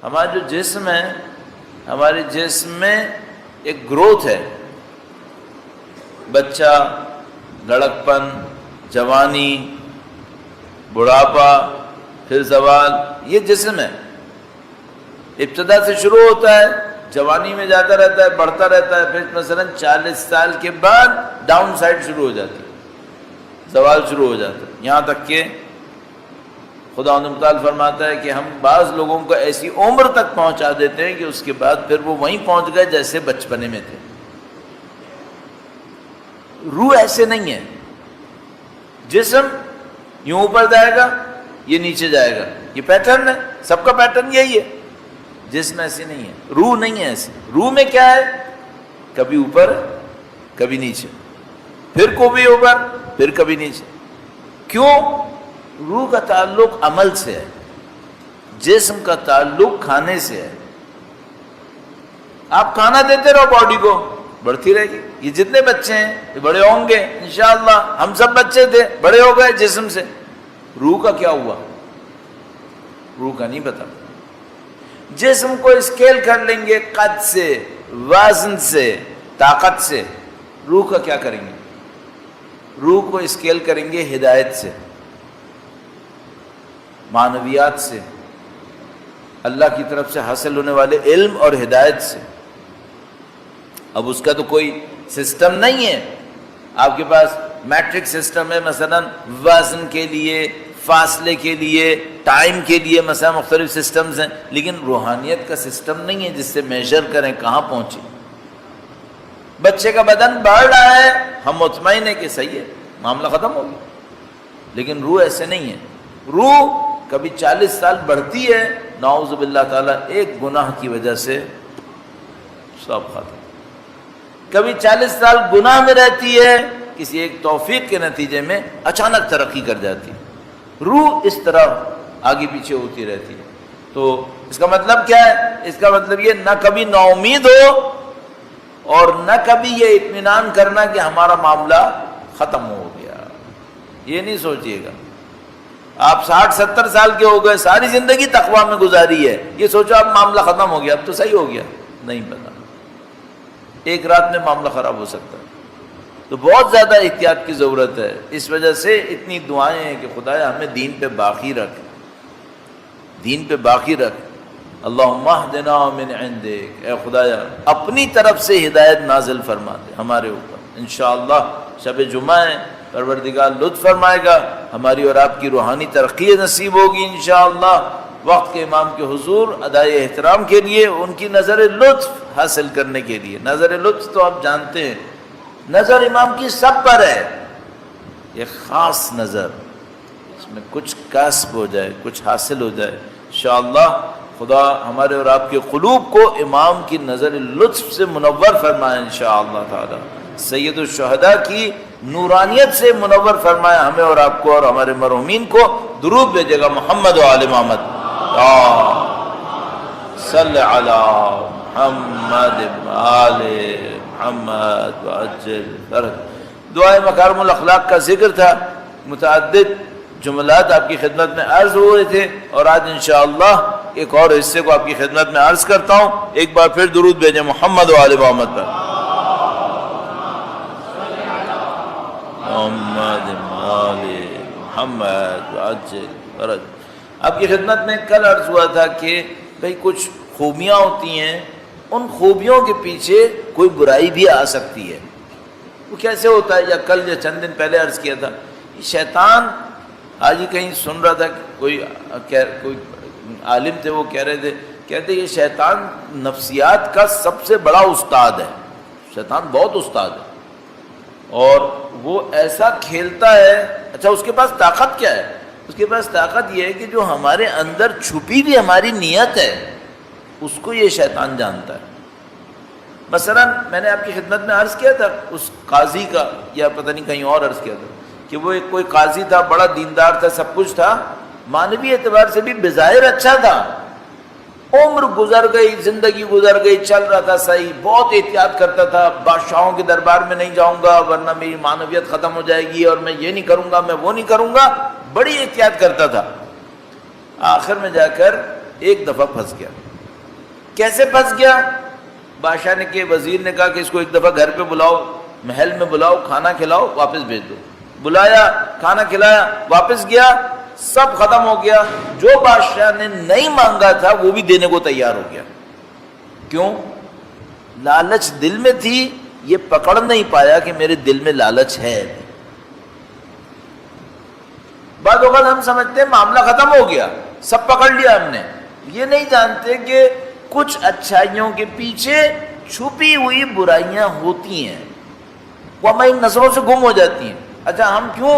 ہمارا جو جسم ہے، ہمارے جسم میں ایک گروتھ ہے، بچہ، لڑکپن، جوانی، بڑھاپا، پھر زوال، یہ جسم ہے۔ ابتدا سے شروع ہوتا ہے، جوانی میں جاتا رہتا ہے، بڑھتا رہتا ہے، پھر مثلا 40 سال کے بعد ڈاؤن سائڈ شروع ہو جاتی ہے، زوال شروع ہو جاتا ہے، یہاں تک کہ خدا متعال فرماتا ہے کہ ہم بعض لوگوں کو ایسی عمر تک پہنچا دیتے ہیں کہ اس کے بعد پھر وہ وہیں پہنچ گئے جیسے بچپنے میں تھے۔ روح ایسے نہیں ہے، جسم یوں اوپر جائے گا، یہ نیچے جائے گا، یہ پیٹرن ہے، سب کا پیٹرن یہی ہے۔ جسم ایسے نہیں ہے، روح نہیں ہے ایسے۔ روح میں کیا ہے؟ کبھی اوپر کبھی نیچے، پھر کبھی اوپر پھر کبھی نیچے۔ کیوں؟ روح کا تعلق عمل سے ہے، جسم کا تعلق کھانے سے ہے۔ آپ کھانا دیتے رہو باڈی کو، بڑھتی رہے گی۔ یہ جتنے بچے ہیں یہ بڑے ہوں گے انشاءاللہ، ہم سب بچے تھے، بڑے ہو گئے جسم سے۔ روح کا کیا ہوا؟ روح کا نہیں پتا۔ جسم کو اسکیل کر لیں گے قد سے، وزن سے، طاقت سے، روح کا کیا کریں گے؟ روح کو اسکیل کریں گے ہدایت سے، معنویات سے، اللہ کی طرف سے حاصل ہونے والے علم اور ہدایت سے۔ اب اس کا تو کوئی سسٹم نہیں ہے، آپ کے پاس میٹرک سسٹم ہے، مثلا وزن کے لیے، فاصلے کے لیے، ٹائم کے لیے، مثلا مختلف سسٹمز ہیں، لیکن روحانیت کا سسٹم نہیں ہے جس سے میجر کریں کہاں پہنچے۔ بچے کا بدن بڑھ رہا ہے، ہم مطمئن ہیں کہ صحیح ہے، معاملہ ختم ہو گیا، لیکن روح ایسے نہیں ہے۔ روح کبھی 40 سال بڑھتی ہے، نعوذ باللہ تعالیٰ ایک گناہ کی وجہ سے سب ختم۔ کبھی 40 سال گناہ میں رہتی ہے، کسی ایک توفیق کے نتیجے میں اچانک ترقی کر جاتی ہے۔ روح اس طرح آگے پیچھے ہوتی رہتی ہے۔ تو اس کا مطلب کیا ہے؟ اس کا مطلب یہ نہ کبھی نا امید ہو اور نہ کبھی یہ اطمینان کرنا کہ ہمارا معاملہ ختم ہو گیا، یہ نہیں سوچیے گا۔ آپ 60-70 سال کے ہو گئے، ساری زندگی تقویٰ میں گزاری ہے، یہ سوچو اب معاملہ ختم ہو گیا، اب تو صحیح ہو گیا، نہیں پتا، ایک رات میں معاملہ خراب ہو سکتا ہے۔ تو بہت زیادہ احتیاط کی ضرورت ہے۔ اس وجہ سے اتنی دعائیں ہیں کہ خدایا ہمیں دین پہ باقی رکھ، دین پہ باقی رکھ۔ اللہم اہدنا من عندک، اے خدایا اپنی طرف سے ہدایت نازل فرما دے ہمارے اوپر۔ انشاءاللہ شب جمعہ ہے، پروردگار لطف فرمائے گا، ہماری اور آپ کی روحانی ترقی نصیب ہوگی انشاءاللہ۔ وقت کے امام کے حضور ادائے احترام کے لیے، ان کی نظر لطف حاصل کرنے کے لیے۔ نظر لطف تو آپ جانتے ہیں، نظر امام کی سب پر ہے، ایک خاص نظر، اس میں کچھ کسب ہو جائے، کچھ حاصل ہو جائے انشاءاللہ۔ خدا ہمارے اور آپ کے قلوب کو امام کی نظر لطف سے منور فرمائے انشاءاللہ تعالی۔ سید الشہداء کی نورانیت سے منور فرمائے ہمیں اور آپ کو اور ہمارے مرحومین کو۔ درود بھیجے گا محمد و آل محمد، صلی علی محمد آل محمد وعجل فرج۔ دعائے مکارم الاخلاق کا ذکر تھا، متعدد جملات آپ کی خدمت میں عرض ہوئے تھے، اور آج انشاءاللہ ایک اور حصے کو آپ کی خدمت میں عرض کرتا ہوں۔ ایک بار پھر درود بھیجیں محمد و آل محمد پر۔ محمد آل محمد وعجل فرج۔ آپ کی خدمت میں کل عرض ہوا تھا کہ بھئی کچھ خوبیاں ہوتی ہیں، ان خوبیوں کے پیچھے کوئی برائی بھی آ سکتی ہے۔ وہ کیسے ہوتا ہے؟ یا کل یا چند دن پہلے عرض کیا تھا، شیطان آج ہی کہیں سن رہا تھا، کوئی عالم تھے، وہ کہہ رہے تھے، کہتے یہ شیطان نفسیات کا سب سے بڑا استاد ہے، شیطان بہت استاد ہے، اور وہ ایسا کھیلتا ہے۔ اچھا اس کے پاس طاقت کیا ہے؟ اس کے پاس طاقت یہ ہے کہ جو ہمارے اندر چھپی بھی ہماری نیت ہے اس کو یہ شیطان جانتا ہے۔ مثلا میں نے آپ کی خدمت میں عرض کیا تھا اس قاضی کا، یا پتہ نہیں کہیں اور عرض کیا تھا، کہ وہ ایک کوئی قاضی تھا، بڑا دیندار تھا، سب کچھ تھا، معنوی اعتبار سے بھی بظاہر اچھا تھا، عمر گزر گئی، زندگی گزر گئی، چل رہا تھا صحیح، بہت احتیاط کرتا تھا، بادشاہوں کے دربار میں نہیں جاؤں گا ورنہ میری معنویت ختم ہو جائے گی، اور میں یہ نہیں کروں گا، میں وہ نہیں کروں گا، بڑی احتیاط کرتا تھا۔ آخر میں جا کر ایک دفعہ پھنس گیا، کیسے پھنس گیا؟ بادشاہ نے کہ وزیر نے کہا کہ اس کو ایک دفعہ گھر پہ بلاؤ، محل میں بلاؤ، کھانا کھلاؤ، واپس بھیج دو۔ بلایا، کھانا کھلایا، واپس گیا، سب ختم ہو گیا۔ جو بادشاہ نے نہیں مانگا تھا وہ بھی دینے کو تیار ہو گیا۔ کیوں؟ لالچ دل میں تھی، یہ پکڑ نہیں پایا کہ میرے دل میں لالچ ہے۔ بعض اوقات ہم سمجھتے ہیں معاملہ ختم ہو گیا، سب پکڑ لیا ہم نے، یہ نہیں جانتے کہ کچھ اچھائیوں کے پیچھے چھپی ہوئی برائیاں ہوتی ہیں، وہ ہماری نظروں سے گم ہو جاتی ہیں۔ اچھا ہم کیوں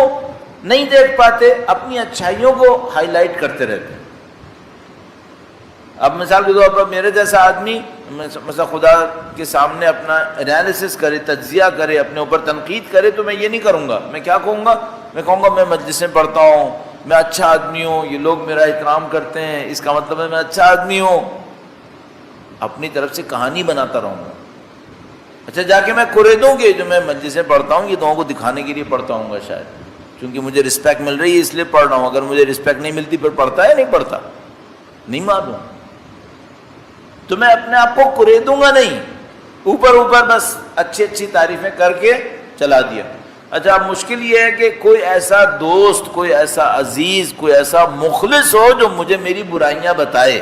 نہیں دیکھ پاتے؟ اپنی اچھائیوں کو ہائی لائٹ کرتے رہتے ہیں۔ اب مثال کے طور پر میرے جیسا آدمی مثلا خدا کے سامنے اپنا انالیسس کرے، تجزیہ کرے، اپنے اوپر تنقید کرے، تو میں یہ نہیں کروں گا۔ میں کیا کہوں گا؟ میں کہوں گا میں مجلس میں پڑھتا ہوں، میں اچھا آدمی ہوں، یہ لوگ میرا احترام کرتے ہیں، اس کا مطلب ہے میں اچھا آدمی ہوں۔ اپنی طرف سے کہانی بناتا رہوں گا۔ اچھا جا کے میں قریدوں کہ جو میں مجلس میں پڑھتا ہوں یہ لوگوں کو دکھانے کے لیے پڑھتا ہوں گا، شاید کیونکہ مجھے رسپیکٹ مل رہی ہے اس لیے پڑھ رہا ہوں۔ اگر مجھے رسپیکٹ نہیں ملتی پھر پڑھتا ہے نہیں پڑھتا، نہیں معلوم۔ تو میں اپنے آپ کو قریدوں گا نہیں، اوپر اوپر بس اچھی اچھی تعریفیں کر کے چلا دیا۔ اچھا اب مشکل یہ ہے کہ کوئی ایسا دوست، کوئی ایسا عزیز، کوئی ایسا مخلص ہو جو مجھے میری برائیاں بتائے،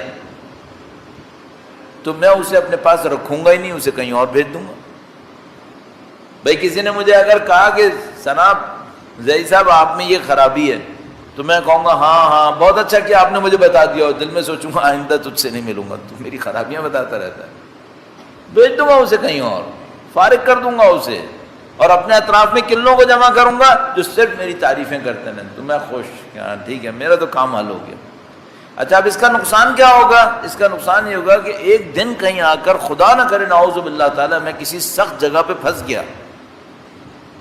تو میں اسے اپنے پاس رکھوں گا ہی نہیں، اسے کہیں اور بھیج دوں گا۔ بھائی کسی نے مجھے اگر کہا کہ جناب زئی صاحب آپ میں یہ خرابی ہے، تو میں کہوں گا ہاں بہت اچھا کہ آپ نے مجھے بتا دیا، اور دل میں سوچوں گا آئندہ تجھ سے نہیں ملوں گا، تو میری خرابیاں بتاتا رہتا ہے۔ بھیج دوں گا اسے کہیں اور، فارغ کر دوں گا اسے، اور اپنے اطراف میں کلوں کو جمع کروں گا جو صرف میری تعریفیں کرتے ہیں، تو میں خوش کہ ہاں ٹھیک ہے میرا تو کام حل ہو گیا۔ اچھا اب اس کا نقصان کیا ہوگا؟ اس کا نقصان یہ ہوگا کہ ایک دن کہیں آ کر خدا نہ کرے نعوذ باللہ تعالیٰ میں کسی سخت جگہ پہ پھنس گیا،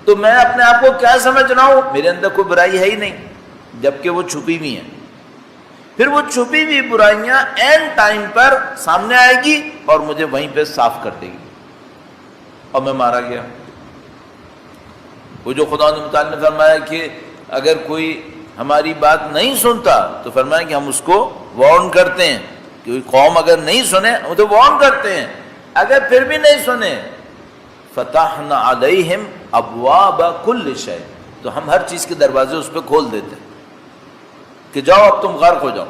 تو میں اپنے آپ کو کیا سمجھ رہا ہوں؟ میرے اندر کوئی برائی ہے ہی نہیں، جبکہ وہ چھپی ہوئی ہیں۔ پھر وہ چھپی ہوئی برائیاں این ٹائم پر سامنے آئے گی اور مجھے وہیں پہ صاف کر دے گی، اور میں مارا گیا۔ وہ جو خدا متعال نے فرمایا کہ اگر کوئی ہماری بات نہیں سنتا تو فرمایا کہ ہم اس کو وارن کرتے ہیں، کہ قوم اگر نہیں سنے ہم تو وارن کرتے ہیں، اگر پھر بھی نہیں سنے فتحنا علیہم ابواب کل شیء، تو ہم ہر چیز کے دروازے اس پہ کھول دیتے ہیں کہ جاؤ اب تم غرق ہو جاؤ۔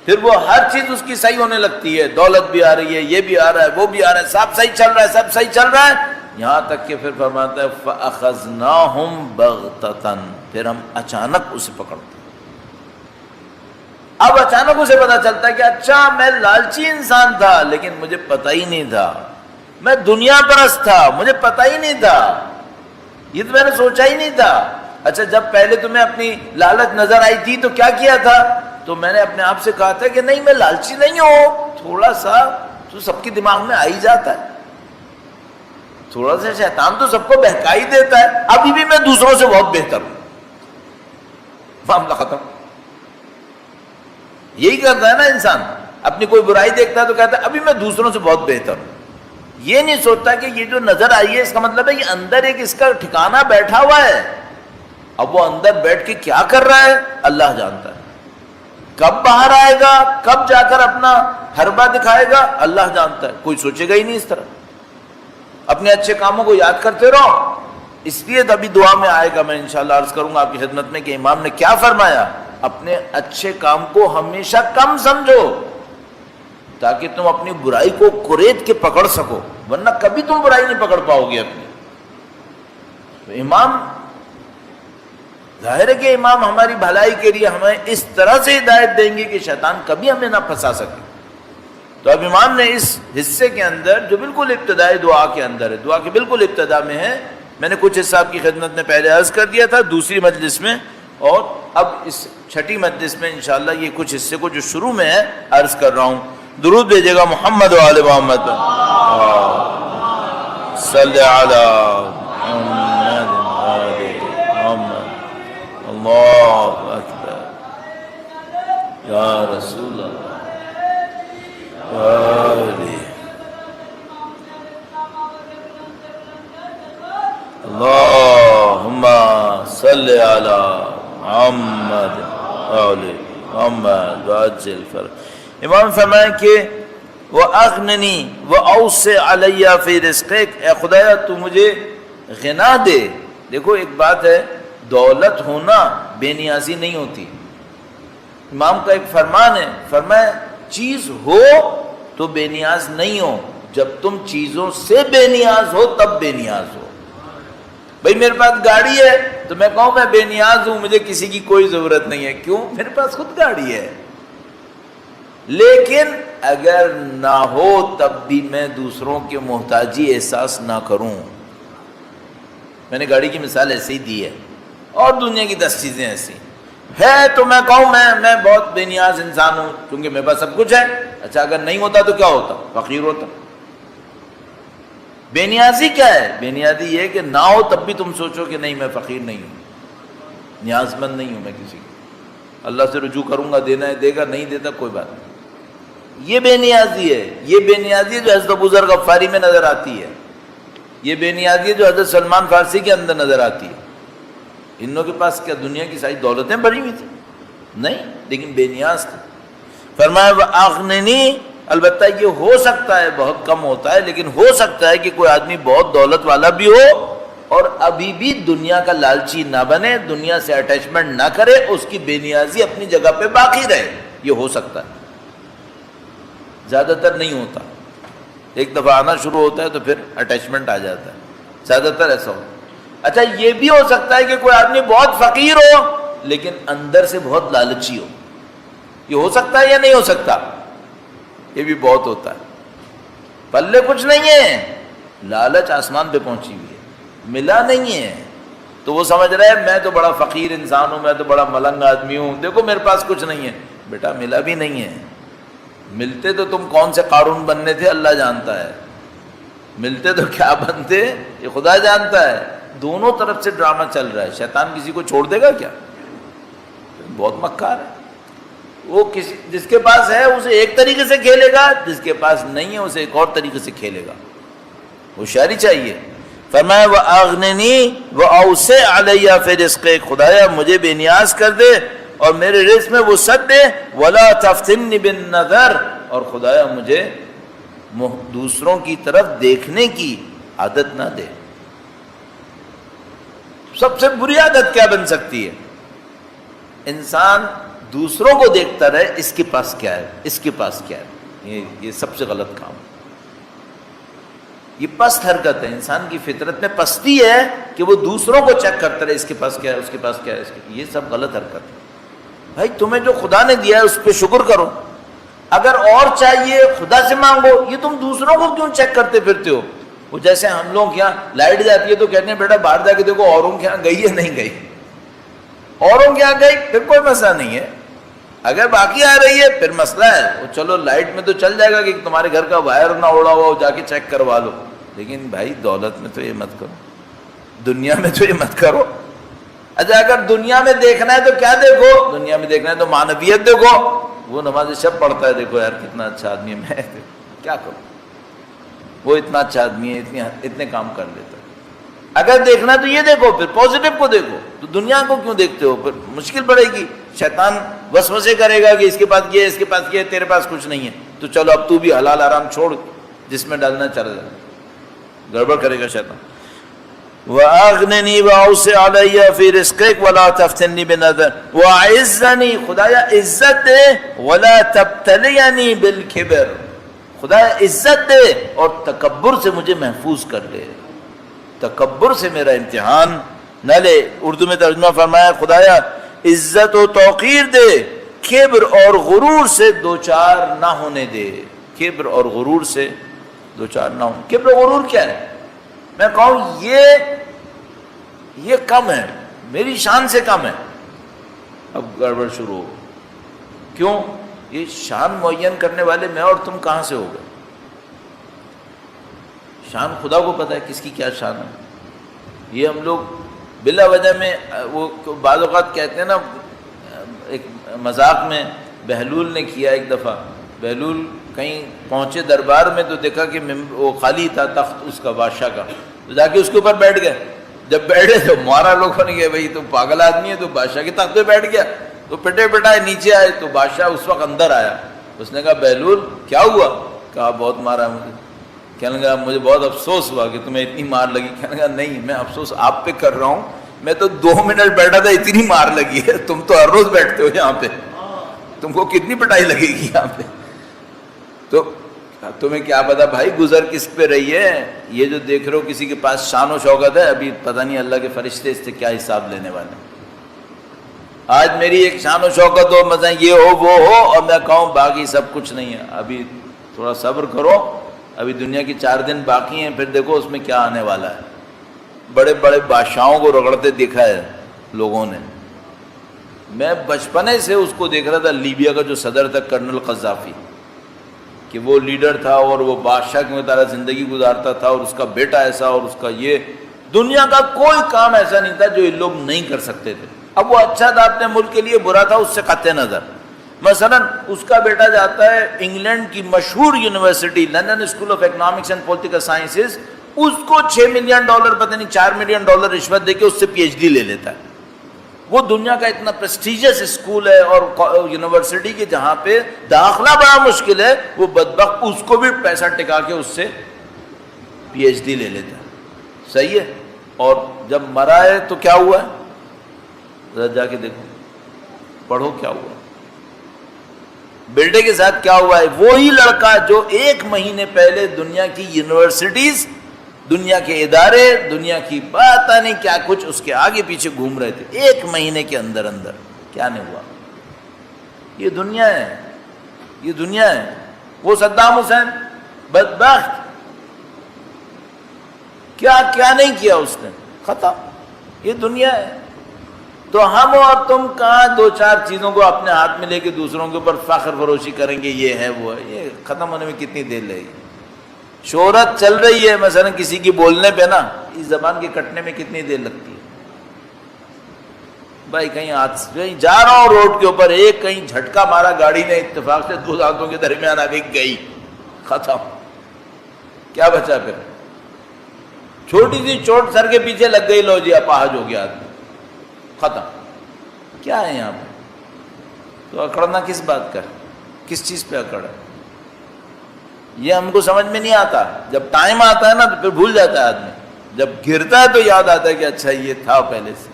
پھر وہ ہر چیز اس کی صحیح ہونے لگتی ہے، دولت بھی آ رہی ہے، یہ بھی آ رہا ہے، وہ بھی آ رہا ہے، سب صحیح چل رہا ہے، سب صحیح چل رہا ہے، یہاں تک کہ پھر فرماتا ہے فَأَخَذْنَاهُمْ بَغْتَةً، پھر ہم اچانک اسے پکڑتے ہیں۔ اب اچانک اسے پتا چلتا ہے کہ اچھا میں لالچی انسان تھا لیکن مجھے پتہ ہی نہیں تھا، میں دنیا پرست تھا مجھے پتہ ہی نہیں تھا، یہ تو میں نے سوچا ہی نہیں تھا۔ اچھا جب پہلے تمہیں اپنی لالچ نظر آئی تھی تو کیا کیا تھا؟ تو میں نے اپنے آپ سے کہا تھا کہ نہیں میں لالچی نہیں ہوں، تھوڑا سا تو سب کے دماغ میں آ ہی جاتا ہے، تھوڑا سا شیطان تو سب کو بہکا ہی دیتا ہے، ابھی بھی میں دوسروں سے بہت بہتر ہوں، معاملہ ختم۔ یہی کرتا ہے نا انسان، اپنی کوئی برائی دیکھتا ہے تو کہتا ہے ابھی میں دوسروں سے بہت بہتر ہوں، یہ نہیں سوچتا کہ یہ جو نظر آئی ہے اس کا مطلب ہے یہ اندر ایک اس کا ٹھکانہ بیٹھا ہوا ہے، اب وہ اندر بیٹھ کے کیا کر رہا ہے اللہ جانتا ہے، کب باہر آئے گا، کب جا کر اپنا حربہ دکھائے گا اللہ جانتا ہے، کوئی سوچے گا ہی نہیں اس طرح۔ اپنے اچھے کاموں کو یاد کرتے رہو، اس لیے تبھی دعا میں آئے گا۔ میں انشاءاللہ عرض کروں گا آپ کی خدمت میں کہ امام نے کیا فرمایا، اپنے اچھے کام کو ہمیشہ کم سمجھو تاکہ تم اپنی برائی کو قرید کے پکڑ سکو، ورنہ کبھی تم برائی نہیں پکڑ پاؤ گے اپنی۔ تو امام ظاہر ہے کہ امام ہماری بھلائی کے لیے ہمیں اس طرح سے ہدایت دیں گے کہ شیطان کبھی ہمیں نہ پھنسا سکے۔ تو اب امام نے اس حصے کے اندر جو بالکل ابتدائی دعا کے اندر ہے، دعا کے بالکل ابتدا میں ہے، میں نے کچھ حصہ آپ کی خدمت میں پہلے عرض کر دیا تھا دوسری مجلس میں، اور اب اس چھٹی مجلس میں انشاءاللہ یہ کچھ حصے کو جو شروع میں ہے عرض کر رہا ہوں۔ درود بھیجے گا محمد و آل محمد، صلی علی محمد محمد، اللہ اکبر یا رسول اللہ، اللہم صلی علی محمد آل محمد وعجل فرج۔ امام فرمائے کہ وَأَغْنِنِي وَأَوْسِعْ عَلَيَّ فِي رِزْقِكَ، اے خدایا تو مجھے غنا دے۔ دیکھو ایک بات ہے، دولت ہونا بے نیازی نہیں ہوتی۔ امام کا ایک فرمان ہے، فرمایا چیز ہو تو بے نیاز نہیں ہو، جب تم چیزوں سے بے نیاز ہو تب بے نیاز ہو۔ بھئی میرے پاس گاڑی ہے تو میں کہوں میں بے نیاز ہوں، مجھے کسی کی کوئی ضرورت نہیں ہے، کیوں؟ میرے پاس خود گاڑی ہے۔ لیکن اگر نہ ہو تب بھی میں دوسروں کے محتاجی احساس نہ کروں۔ میں نے گاڑی کی مثال ایسے ہی دی ہے، اور دنیا کی 10 چیزیں ایسی ہے تو میں کہوں میں بہت بے نیاز انسان ہوں کیونکہ میرے پاس سب کچھ ہے۔ اچھا اگر نہیں ہوتا تو کیا ہوتا؟ فقیر ہوتا۔ بے نیازی کیا ہے؟ بے نیازی یہ کہ نہ ہو تب بھی تم سوچو کہ نہیں میں فقیر نہیں ہوں، نیاز مند نہیں ہوں میں کسی کی، اللہ سے رجوع کروں گا، دینا ہے دے گا، نہیں دیتا کوئی بات نہیں۔ یہ بے نیازی ہے، یہ بے نیازی ہے جو حضرت ابو ذر غفاری میں نظر آتی ہے، یہ بے نیازی ہے جو حضرت سلمان فارسی کے اندر نظر آتی ہے۔ ان لوگوں کے پاس کیا دنیا کی ساری دولتیں بھری ہوئی تھیں؟ نہیں، لیکن بے نیاز تھے۔ فرمایا وَأَغْنِنِي، البتہ یہ ہو سکتا ہے، بہت کم ہوتا ہے لیکن ہو سکتا ہے کہ کوئی آدمی بہت دولت والا بھی ہو اور ابھی بھی دنیا کا لالچی نہ بنے، دنیا سے اٹیچمنٹ نہ کرے، اس کی بے نیازی اپنی جگہ پہ باقی رہے، یہ ہو سکتا ہے۔ زیادہ تر نہیں ہوتا، ایک دفعہ آنا شروع ہوتا ہے تو پھر اٹیچمنٹ آ جاتا ہے، زیادہ تر ایسا ہوتا ہے۔ اچھا یہ بھی ہو سکتا ہے کہ کوئی آدمی بہت فقیر ہو لیکن اندر سے بہت لالچی ہو، یہ ہو سکتا ہے یا نہیں ہو سکتا؟ یہ بھی بہت ہوتا ہے۔ پلے کچھ نہیں ہے، لالچ آسمان پہ پہنچی ہوئی ہے، ملا نہیں ہے تو وہ سمجھ رہا ہے میں تو بڑا فقیر انسان ہوں، میں تو بڑا ملنگ آدمی ہوں، دیکھو میرے پاس کچھ نہیں ہے۔ بیٹا ملا بھی نہیں ہے، ملتے تو تم کون سے قارون بننے تھے اللہ جانتا ہے، ملتے تو کیا بنتے یہ خدا جانتا ہے۔ دونوں طرف سے ڈرامہ چل رہا ہے، شیطان کسی کو چھوڑ دے گا کیا؟ بہت مکار ہے وہ، جس کے پاس ہے اسے ایک طریقے سے کھیلے گا، جس کے پاس نہیں ہے اسے ایک اور طریقے سے کھیلے گا۔ ہوشیاری چاہیے۔ فرمایا وَأَغْنِنِي وَأَوْسِعْ عَلَيَّ فِي رِزْقِكَ، خدایا مجھے بے نیاز کر دے اور میرے رزق میں وسعت دے، وَلَا تَفْتِنِّي بِالنَّظَرِ، اور خدایا مجھے دوسروں کی طرف دیکھنے کی عادت نہ دے۔ سب سے بری عادت کیا بن سکتی ہے؟ انسان دوسروں کو دیکھتا رہے اس کے پاس کیا ہے، اس کے پاس کیا ہے، یہ سب سے غلط کام ہے۔ یہ پست حرکت ہے، انسان کی فطرت میں پستی ہے کہ وہ دوسروں کو چیک کرتا رہے اس کے پاس کیا ہے، اس کے پاس کیا ہے، یہ سب غلط حرکت ہے۔ بھائی تمہیں جو خدا نے دیا ہے اس پہ شکر کرو، اگر اور چاہیے خدا سے مانگو، یہ تم دوسروں کو کیوں چیک کرتے پھرتے ہو؟ وہ جیسے ہم لوگ کے یہاں لائٹ جاتی ہے تو کہتے ہیں بیٹا باہر جا کے دیکھو اوروں کے یہاں گئی ہے نہیں گئی، اوروں کے یہاں گئی پھر کوئی مسئلہ نہیں ہے، اگر باقی آ رہی ہے پھر مسئلہ ہے۔ وہ چلو لائٹ میں تو چل جائے گا کہ تمہارے گھر کا وائر نہ اڑا ہوا ہو، جا کے چیک کروا لو، لیکن بھائی دولت میں تو یہ مت کرو، دنیا میں تو یہ مت کرو۔ اچھا اگر دنیا میں دیکھنا ہے تو کیا دیکھو؟ دنیا میں دیکھنا ہے تو معنویت دیکھو، وہ نماز شب پڑھتا ہے، دیکھو یار کتنا اچھا آدمی ہے، میں کیا کروں، وہ اتنا اچھا آدمی ہے، اتنے کام کر لیتا ہے۔ اگر دیکھنا تو یہ دیکھو، پھر پازیٹو کو دیکھو، تو دنیا کو کیوں دیکھتے ہو؟ پھر مشکل پڑے گی، شیطان وسوسے کرے گا کہ اس کے پاس یہ ہے، اس کے پاس یہ ہے، تیرے پاس کچھ نہیں ہے، تو چلو اب تو بھی حلال حرام چھوڑ، جس میں ڈالنا چل جائے، گڑبڑ کرے گا شیطان۔ وَأَغْنِنِي وَأَوْسِعْ عَلَيَّ فِي رِزْقِكَ وَلَا تَفْتِنِّي بِالنَّظَرِ وَأَعِزَّنِي، خدایا عزت دے، وَلَا تَبْتَلِيَنِي بِالْكِبْرِ، خدایا عزت دے اور تکبر سے مجھے محفوظ کر لے، تکبر سے میرا امتحان نہ لے۔ اردو میں ترجمہ فرمایا خدایا عزت و توقیر دے، کبر اور غرور سے دوچار نہ ہونے دے، کبر اور غرور سے دوچار نہ ہونے۔ کبر و غرور کیا ہے؟ میں کہوں یہ کم ہے، میری شان سے کم ہے، اب گڑبڑ شروع ہو۔ کیوں؟ یہ شان معین کرنے والے میں اور تم کہاں سے ہو گئے؟ شان خدا کو پتہ ہے کس کی کیا شان ہے۔ یہ ہم لوگ بلا وجہ میں وہ بعض اوقات کہتے ہیں نا، ایک مذاق میں بہلول نے کیا ایک دفعہ، بہلول کہیں پہنچے دربار میں تو دیکھا کہ وہ خالی تھا تخت اس کا بادشاہ کا، تو جا کے اس کے اوپر بیٹھ گئے۔ جب بیٹھے تو مارا لوگوں نے کہ بھائی تو پاگل آدمی ہے، تو بادشاہ کے تخت پہ بیٹھ گیا، تو پٹے پٹائے نیچے آئے تو بادشاہ اس وقت اندر آیا، اس نے کہا بہلول کیا ہوا؟ کہا بہت مارا مجھے. کہنے لگا مجھے بہت افسوس ہوا کہ تمہیں اتنی مار لگی. کہنے لگا نہیں، میں افسوس آپ پہ کر رہا ہوں، میں تو 2 منٹ بیٹھا تھا اتنی مار لگی ہے. تم تو ہر روز بیٹھتے ہو یہاں پہ، تم کو کتنی پٹائی لگے گی یہاں پہ. تو تمہیں کیا پتا بھائی گزر کس پہ رہی ہے. یہ جو دیکھ رہے ہو کسی کے پاس شان و شوکت ہے، ابھی پتہ نہیں اللہ کے فرشتے اس سے کیا حساب لینے والے ہیں. آج میری ایک شان و شوکت ہو، مثلا یہ ہو وہ ہو، اور میں کہوں باقی سب کچھ نہیں ہے. ابھی تھوڑا صبر کرو، ابھی دنیا کی 4 دن باقی ہیں، پھر دیکھو اس میں کیا آنے والا ہے. بڑے بڑے بادشاہوں کو رگڑتے دیکھا ہے لوگوں نے. میں بچپنے سے اس کو دیکھ رہا تھا، لیبیا کا جو صدر تھا کرنل قذافی، کہ وہ لیڈر تھا اور وہ بادشاہ کی طرح زندگی گزارتا تھا، اور اس کا بیٹا ایسا اور اس کا یہ. دنیا کا کوئی کام ایسا نہیں تھا جو یہ لوگ نہیں کر سکتے تھے. اب وہ اچھا تھا اپنے ملک کے لیے، برا تھا اس سے قطع نظر. مثلا اس کا بیٹا جاتا ہے انگلینڈ کی مشہور university London School of Economics and Political Sciences, اس کو $6 ملین پتہ نہیں $4 ملین رشوت دے کے اس سے PhD لے لیتا ہے. وہ دنیا کا اتنا پریسٹیجس اسکول ہے اور یونیورسٹی کے جہاں پہ داخلہ بڑا مشکل ہے، وہ بدبخت اس کو بھی پیسہ ٹکا کے اس سے PhD لے لیتا ہے. صحیح ہے. اور جب مرا ہے تو کیا ہوا ہے ذرا جا کے دیکھو، پڑھو کیا ہوا. بیٹے کے ساتھ کیا ہوا ہے؟ وہی لڑکا جو 1 مہینے پہلے دنیا کی یونیورسٹیز، دنیا کے ادارے، دنیا کی پتہ نہیں کیا کچھ اس کے آگے پیچھے گھوم رہے تھے، 1 مہینے کے اندر اندر کیا نہیں ہوا. یہ دنیا ہے، یہ دنیا ہے. وہ صدام حسین بدبخت کیا کیا نہیں کیا اس نے، ختم. یہ دنیا ہے. تو ہم اور تم کہاں 2-4 چیزوں کو اپنے ہاتھ میں لے کے دوسروں کے اوپر فخر فروشی کریں گے، یہ ہے وہ ہے. یہ ختم ہونے میں کتنی دیر لگے گی. شہرت چل رہی ہے مثلا کسی کی بولنے پہ نا، اس زبان کے کٹنے میں کتنی دیر لگتی ہے بھائی. کہیں جا رہا ہوں روڈ کے اوپر، ایک کہیں جھٹکا مارا گاڑی نے، اتفاق سے 2 دانتوں کے درمیان آ گئی، ختم. کیا بچا پھر؟ چھوٹی سی چوٹ سر کے پیچھے لگ گئی، لو جی اپاہج ہو گیا آدمی، ختم. کیا ہے یہاں پہ؟ تو اکڑنا کس بات کا، کس چیز پہ اکڑ ہے؟ یہ ہم کو سمجھ میں نہیں آتا. جب ٹائم آتا ہے نا تو پھر بھول جاتا ہے آدمی، جب گرتا ہے تو یاد آتا ہے کہ اچھا یہ تھا پہلے سے.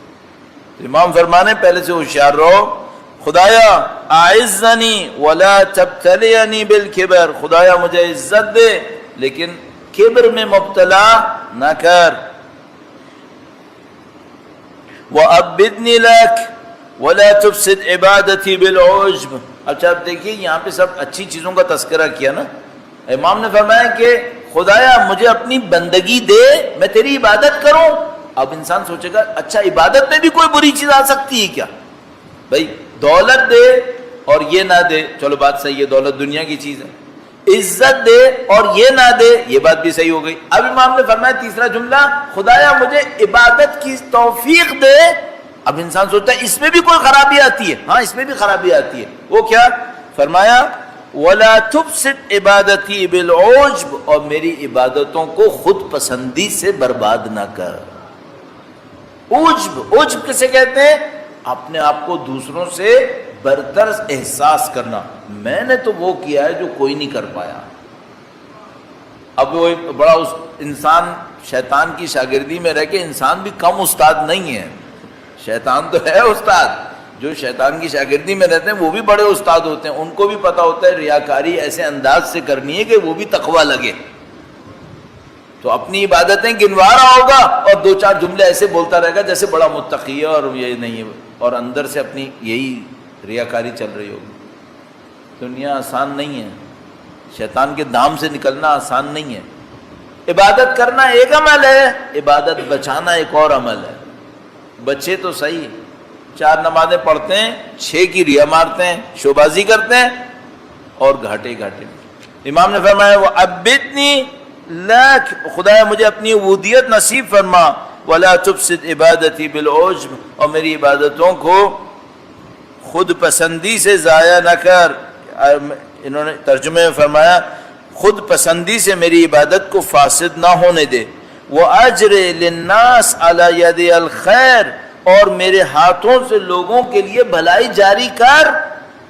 تو امام فرمانے پہلے سے ہوشیار رہو. خدایا اعزنی ولا تبتلیانی بالکبر، خدایا مجھے عزت دے لیکن کبر میں مبتلا نہ کر. وَأَبِّدْنِي لَكَ وَلَا تُفْسِدْ عِبَادَتِي بِالْعُجْبِ. اچھا اب دیکھیے یہاں پہ سب اچھی چیزوں کا تذکرہ کیا نا. امام نے فرمایا کہ خدایا مجھے اپنی بندگی دے، میں تیری عبادت کروں. اب انسان سوچے گا اچھا عبادت میں بھی کوئی بری چیز آ سکتی ہے کیا؟ بھائی دولت دے اور یہ نہ دے، چلو بات صحیح ہے، دولت دنیا کی چیز ہے. عزت دے اور یہ نہ دے، یہ بات بھی صحیح ہو گئی. اب امام نے فرمایا تیسرا جملہ، خدایا مجھے عبادت کی توفیق دے. اب انسان سوچتا ہے اس میں بھی کوئی خرابی آتی ہے. ہاں اس میں بھی خرابی آتی ہے. وہ کیا؟ فرمایا وَلَا تُفْسِدْ عِبَادَتِي بِالْعُجْبِ، اور میری عبادتوں کو خود پسندی سے برباد نہ کر. عجب، عجب کسے کہتے ہیں؟ اپنے آپ کو دوسروں سے برتر احساس کرنا. میں نے تو وہ کیا ہے جو کوئی نہیں کر پایا. اب وہ بڑا انسان شیطان کی شاگردی میں رہ کے انسان بھی کم استاد نہیں ہے. شیطان تو ہے استاد، جو شیطان کی شاگردی میں رہتے ہیں وہ بھی بڑے استاد ہوتے ہیں. ان کو بھی پتا ہوتا ہے ریاکاری ایسے انداز سے کرنی ہے کہ وہ بھی تقویٰ لگے. تو اپنی عبادتیں گنوا رہا ہوگا اور 2-4 جملے ایسے بولتا رہے گا جیسے بڑا متقی ہے اور یہ نہیں ہے، اور اندر سے اپنی یہی ریاکاری چل رہی ہوگی. دنیا آسان نہیں ہے، شیطان کے دام سے نکلنا آسان نہیں ہے. عبادت کرنا ایک عمل ہے، عبادت بچانا ایک اور عمل ہے. بچے تو صحیح 4 نمازیں پڑھتے ہیں، 6 کی ریا مارتے ہیں، شوبازی کرتے ہیں اور گھاٹے گھاٹے. امام نے فرمایا وہ عبدنی لک، خدایا مجھے اپنی عبودیت نصیب فرما. ولا تفسد عبادتی بالعجب، اور میری عبادتوں کو خود پسندی سے ضائع نہ کر. انہوں نے ترجمے میں فرمایا خود پسندی سے میری عبادت کو فاسد نہ ہونے دے. وَأَجْرِ لِلنَّاسِ عَلَى يَدِ الْخَيْرِ، اور میرے ہاتھوں سے لوگوں کے لیے بھلائی جاری کر.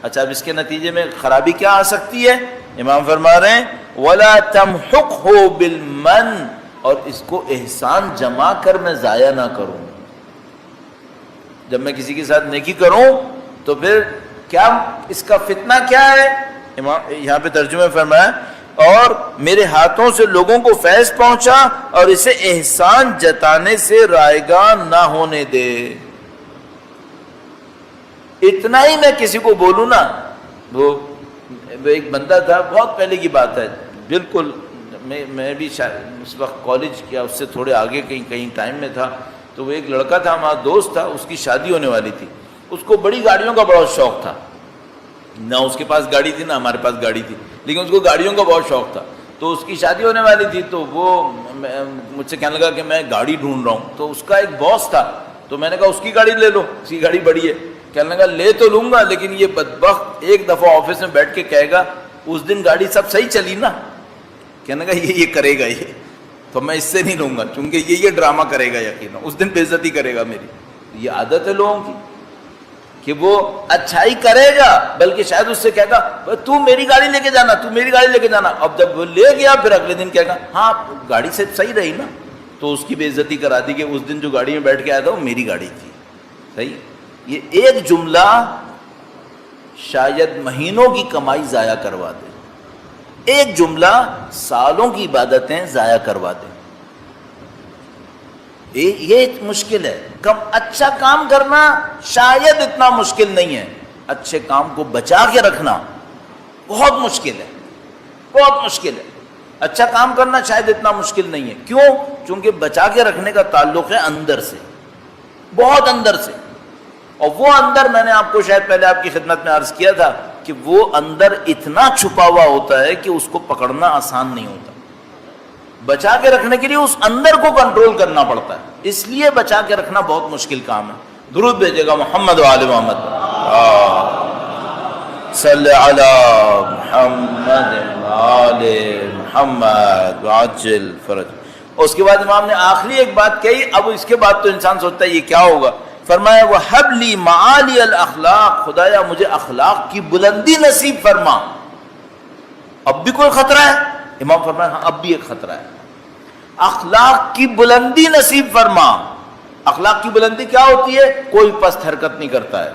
اچھا اب اس کے نتیجے میں خرابی کیا آ سکتی ہے؟ امام فرما رہے ہیں وَلَا تَمْحُقْهُ بِالْمَنْ، اور اس کو احسان جما کر میں ضائع نہ کروں. جب میں کسی کے ساتھ نیکی کروں تو پھر کیا اس کا فتنہ کیا ہے؟ یہاں پہ ترجمہ فرمایا اور میرے ہاتھوں سے لوگوں کو فیض پہنچا اور اسے احسان جتانے سے رائگاں نہ ہونے دے. اتنا ہی میں کسی کو بولوں نا. وہ ایک بندہ تھا، بہت پہلے کی بات ہے، بالکل میں بھی اس وقت کالج کیا، اس سے تھوڑے آگے کہیں ٹائم میں تھا. تو وہ ایک لڑکا تھا، ہمارا دوست تھا، اس کی شادی ہونے والی تھی. اس کو بڑی گاڑیوں کا بہت شوق تھا. نہ اس کے پاس گاڑی تھی نہ ہمارے پاس گاڑی تھی، لیکن اس کو گاڑیوں کا بہت شوق تھا. تو اس کی شادی ہونے والی تھی، تو وہ مجھ سے کہنے لگا کہ میں گاڑی ڈھونڈ رہا ہوں. تو اس کا ایک باس تھا، تو میں نے کہا اس کی گاڑی لے لو، اس کی گاڑی بڑی ہے. کہنے لگا لے تو لوں گا، لیکن یہ بدبخت ایک دفعہ آفس میں بیٹھ کے کہے گا اس دن گاڑی سب صحیح چلی نا. کہنے لگا یہ کرے گا، یہ تو میں اس سے نہیں لوں گا، چونکہ یہ ڈرامہ کرے گا، یقینا اس دن بے عزتی کرے گا میری. یہ عادت ہے لوگوں کی کہ وہ اچھائی کرے گا، بلکہ شاید اس سے کہے گا تو میری گاڑی لے کے جانا، تو میری گاڑی لے کے جانا. اب جب وہ لے گیا پھر اگلے دن کہے گا ہاں گاڑی سے صحیح رہی نا. تو اس کی بے عزتی کرا دی کہ اس دن جو گاڑی میں بیٹھ کے آیا تھا وہ میری گاڑی تھی. صحیح. یہ ایک جملہ شاید مہینوں کی کمائی ضائع کروا دے. ایک جملہ سالوں کی عبادتیں ضائع کروا دے. یہ مشکل ہے. کم اچھا کام کرنا شاید اتنا مشکل نہیں ہے، اچھے کام کو بچا کے رکھنا بہت مشکل ہے، بہت مشکل ہے. اچھا کام کرنا شاید اتنا مشکل نہیں ہے. کیوں؟ چونکہ بچا کے رکھنے کا تعلق ہے اندر سے، بہت اندر سے. اور وہ اندر میں نے آپ کو شاید پہلے آپ کی خدمت میں عرض کیا تھا کہ وہ اندر اتنا چھپا ہوا ہوتا ہے کہ اس کو پکڑنا آسان نہیں ہوتا. بچا کے رکھنے کے لیے اس اندر کو کنٹرول کرنا پڑتا ہے، اس لیے بچا کے رکھنا بہت مشکل کام ہے. درود بھیجے گا محمد و آل محمد. صلی علی محمد و آل محمد وعجل فرج. اس کے بعد امام نے آخری ایک بات کہی. اب اس کے بعد تو انسان سوچتا ہے یہ کیا ہوگا. فرمایا وَهَبْ لِي مَعَالِيَ الْأَخْلَاقِ، خدایا مجھے اخلاق کی بلندی نصیب فرما. اب بھی کوئی خطرہ ہے؟ امام فرمایا ہاں اب بھی ایک خطرہ ہے. اخلاق کی بلندی نصیب فرما. اخلاق کی بلندی کیا ہوتی ہے؟ کوئی پست حرکت نہیں کرتا ہے،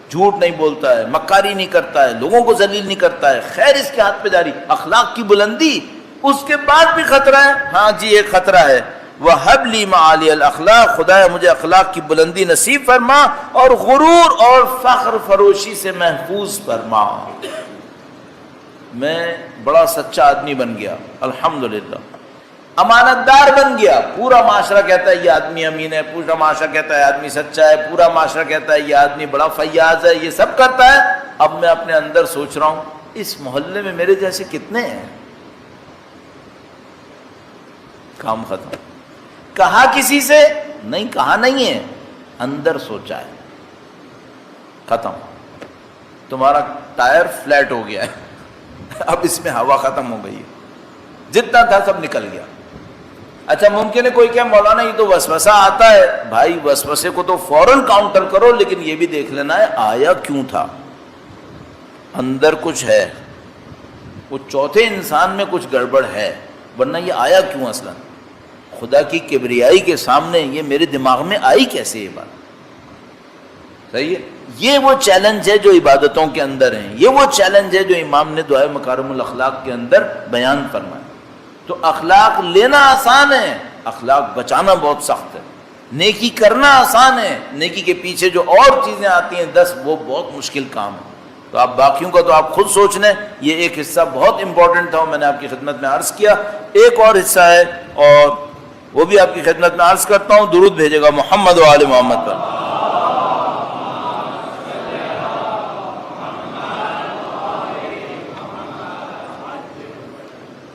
جھوٹ نہیں بولتا ہے، مکاری نہیں کرتا ہے، لوگوں کو ذلیل نہیں کرتا ہے، خیر اس کے ہاتھ پہ جاری. اخلاق کی بلندی. اس کے بعد بھی خطرہ ہے. ہاں جی ایک خطرہ ہے. وَهَبْ لِي مَعَالِيَ الْأَخْلَاقِ، خدایا مجھے اخلاق کی بلندی نصیب فرما اور غرور اور فخر فروشی سے محفوظ فرما. میں بڑا سچا آدمی بن گیا الحمدللہ، امانت دار بن گیا. پورا معاشرہ کہتا ہے یہ آدمی امین ہے، پورا معاشرہ کہتا ہے آدمی سچا ہے، پورا معاشرہ کہتا ہے یہ آدمی بڑا فیاض ہے، یہ سب کرتا ہے. اب میں اپنے اندر سوچ رہا ہوں اس محلے میں میرے جیسے کتنے ہیں. کام ختم. کہا کسی سے نہیں، کہا نہیں ہے، اندر سوچا ہے. ختم. تمہارا ٹائر فلیٹ ہو گیا ہے، اب اس میں ہوا ختم ہو گئی ہے، جتنا تھا سب نکل گیا. اچھا ممکن ہے کوئی کہ مولانا یہ تو وسوسہ آتا ہے. بھائی وسوسے کو تو فوراً کاؤنٹر کرو، لیکن یہ بھی دیکھ لینا ہے آیا کیوں تھا. اندر کچھ ہے، وہ چوتھے انسان میں کچھ گڑبڑ ہے، ورنہ یہ آیا کیوں اصلا. خدا کی کبریائی کے سامنے یہ میرے دماغ میں آئی کیسے یہ بات. صحیح ہے. یہ وہ چیلنج ہے جو عبادتوں کے اندر ہیں، یہ وہ چیلنج ہے جو امام نے دعائے مکارم الاخلاق کے اندر بیان فرمایا. تو اخلاق لینا آسان ہے، اخلاق بچانا بہت سخت ہے. نیکی کرنا آسان ہے، نیکی کے پیچھے جو اور چیزیں آتی ہیں 10 وہ بہت مشکل کام ہے. تو آپ باقیوں کا تو آپ خود سوچ لیں. یہ ایک حصہ بہت امپورٹنٹ تھا، میں نے آپ کی خدمت میں عرض کیا. ایک اور حصہ ہے اور وہ بھی آپ کی خدمت میں عرض کرتا ہوں. درود بھیجے گا محمد و آل محمد پر.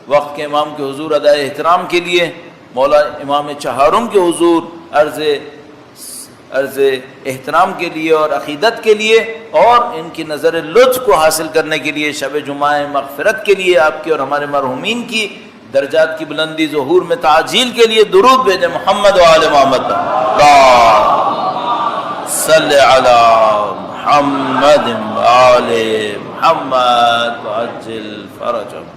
وقت کے امام کے حضور ادائے احترام کے لیے مولا امام چہارم کے حضور عرض احترام کے لیے اور عقیدت کے لیے اور ان کی نظر لطف کو حاصل کرنے کے لیے شب جمعہ مغفرت کے لیے آپ کے اور ہمارے مرحومین کی درجات کی بلندی ظہور میں تعجیل کے لیے درود بھیجے محمد و آل محمد. صلی علی محمد و آل محمد وعجل فرجهم.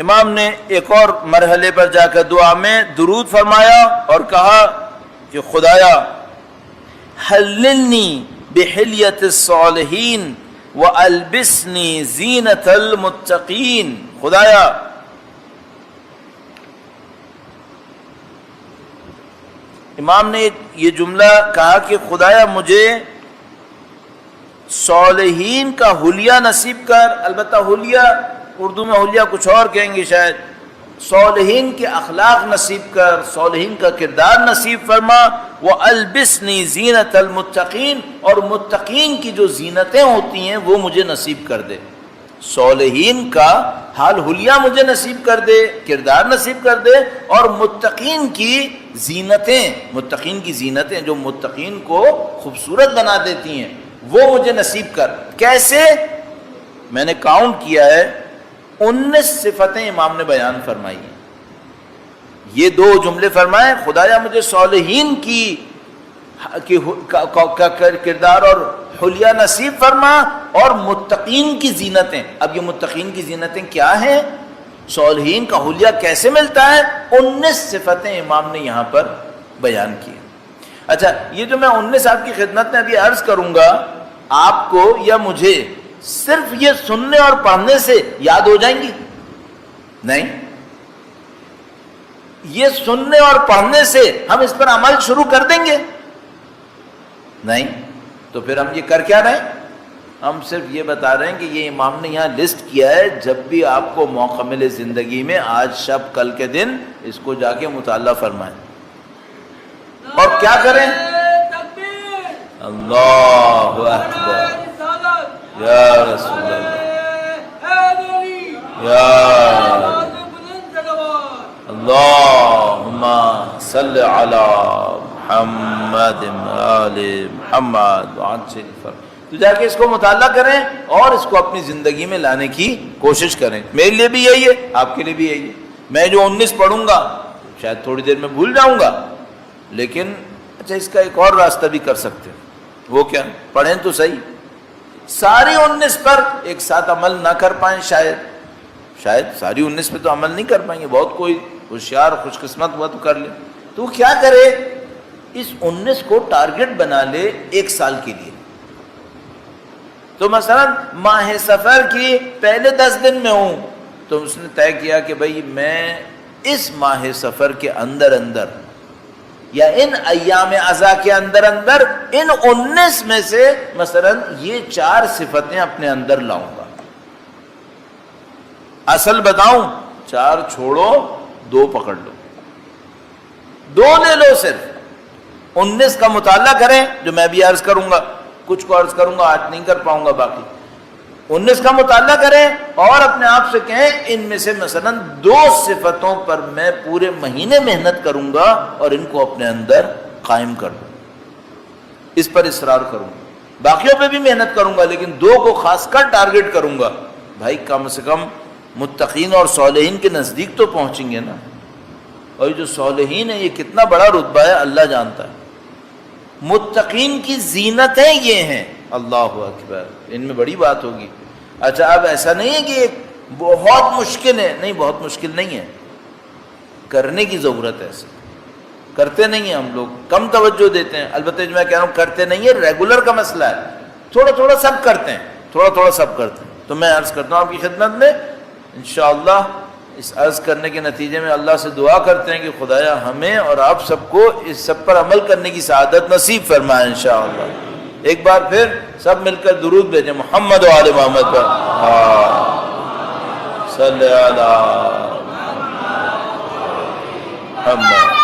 امام نے ایک اور مرحلے پر جا کر دعا میں درود فرمایا اور کہا کہ خدایا حللنی بحلیت الصالحین والبسنی زینت المتقین. خدایا امام نے یہ جملہ کہا کہ خدایا مجھے صالحین کا حلیہ نصیب کر. البتہ حلیہ اردو میں حلیہ کچھ اور کہیں گے شاید. صالحین کے اخلاق نصیب کر، صالحین کا کردار نصیب فرما. وَأَلْبِسْنِي زِينَةَ الْمُتَّقِينَ، اور متقین کی جو زینتیں ہوتی ہیں وہ مجھے نصیب کر دے. صالحین کا حال حلیہ مجھے نصیب کر دے، کردار نصیب کر دے، اور متقین کی زینتیں جو متقین کو خوبصورت بنا دیتی ہیں وہ مجھے نصیب کر. کیسے؟ میں نے کاؤنٹ کیا ہے 19 صفتیں امام نے بیان فرمائی ہیں. یہ دو جملے فرمائے، خدایا مجھے صالحین کی کردار اور حلیہ نصیب فرما، اور متقین کی زینتیں. اب یہ متقین کی زینتیں کیا ہیں؟ صالحین کا حلیہ کیسے ملتا ہے؟ 19 صفتیں امام نے یہاں پر بیان کی. اچھا، یہ جو میں 19 آپ کی خدمت میں ابھی عرض کروں گا، آپ کو یا مجھے صرف یہ سننے اور پڑھنے سے یاد ہو جائیں گی؟ نہیں. یہ سننے اور پڑھنے سے ہم اس پر عمل شروع کر دیں گے؟ نہیں. تو پھر ہم یہ کر کیا رہے ہیں؟ ہم صرف یہ بتا رہے ہیں کہ یہ امام نے یہاں لسٹ کیا ہے، جب بھی آپ کو موقع ملے زندگی میں، آج شب کل کے دن اس کو جا کے مطالعہ فرمائیں. اور کیا کریں؟ اللہ اکبر، یا رسول اللہ، یا اللہم صل علی محمد آل محمد وعجل فرج. تو جا کے اس کو مطالعہ کریں اور اس کو اپنی زندگی میں لانے کی کوشش کریں. میرے لیے بھی یہی ہے، آپ کے لیے بھی یہی ہے. میں جو 19 پڑھوں گا شاید تھوڑی دیر میں بھول جاؤں گا، لیکن اچھا اس کا ایک اور راستہ بھی کر سکتے ہیں. وہ کیا؟ پڑھیں تو صحیح، ساری 19 پر ایک ساتھ عمل نہ کر پائیں، شاید ساری 19 پہ تو عمل نہیں کر پائیں گے. بہت کوئی ہوشیار خوش قسمت ہوا تو کر لے. تو کیا کرے؟ اس 19 کو ٹارگٹ بنا لے 1 سال کے لیے. تو مثلا ماہ سفر کی پہلے 10 دن میں ہوں تو اس نے طے کیا کہ بھئی میں اس ماہ سفر کے اندر یا ان ایام عزا کے اندر ان 19 میں سے مثلا یہ 4 صفتیں اپنے اندر لاؤں گا. اصل بتاؤں، 4 چھوڑو، 2 پکڑ لو، 2 لے لو. صرف 19 کا مطالعہ کریں، جو میں بھی عرض کروں گا، کچھ کو عرض کروں گا، آج نہیں کر پاؤں گا. باقی 19 کا مطالعہ کریں اور اپنے آپ سے کہیں ان میں سے مثلا 2 صفتوں پر میں پورے مہینے محنت کروں گا اور ان کو اپنے اندر قائم کر دوں، اس پر اصرار کروں گا. باقیوں پہ بھی محنت کروں گا لیکن 2 کو خاص کر ٹارگٹ کروں گا. بھائی کم سے کم متقین اور صالحین کے نزدیک تو پہنچیں گے نا. اور جو صالحین ہیں یہ کتنا بڑا رتبہ ہے اللہ جانتا ہے. متقین کی زینتیں یہ ہیں. اللہ اکبر، ان میں بڑی بات ہوگی. اچھا اب ایسا نہیں ہے کہ بہت مشکل ہے، نہیں بہت مشکل نہیں ہے، کرنے کی ضرورت ہے. ایسے کرتے نہیں ہیں ہم لوگ، کم توجہ دیتے ہیں. البتہ جو میں کہہ رہا ہوں کرتے نہیں ہے، ریگولر کا مسئلہ ہے. تھوڑا تھوڑا سب کرتے ہیں، تھوڑا تھوڑا سب کرتے ہیں. تو میں عرض کرتا ہوں آپ کی خدمت میں، انشاءاللہ اس عرض کرنے کے نتیجے میں اللہ سے دعا کرتے ہیں کہ خدایا ہمیں اور آپ سب کو اس سب پر عمل کرنے کی سعادت نصیب فرمائے انشاءاللہ. ایک بار پھر سب مل کر درود بھیجیں محمد و آل محمد پر. صلی علی محمد.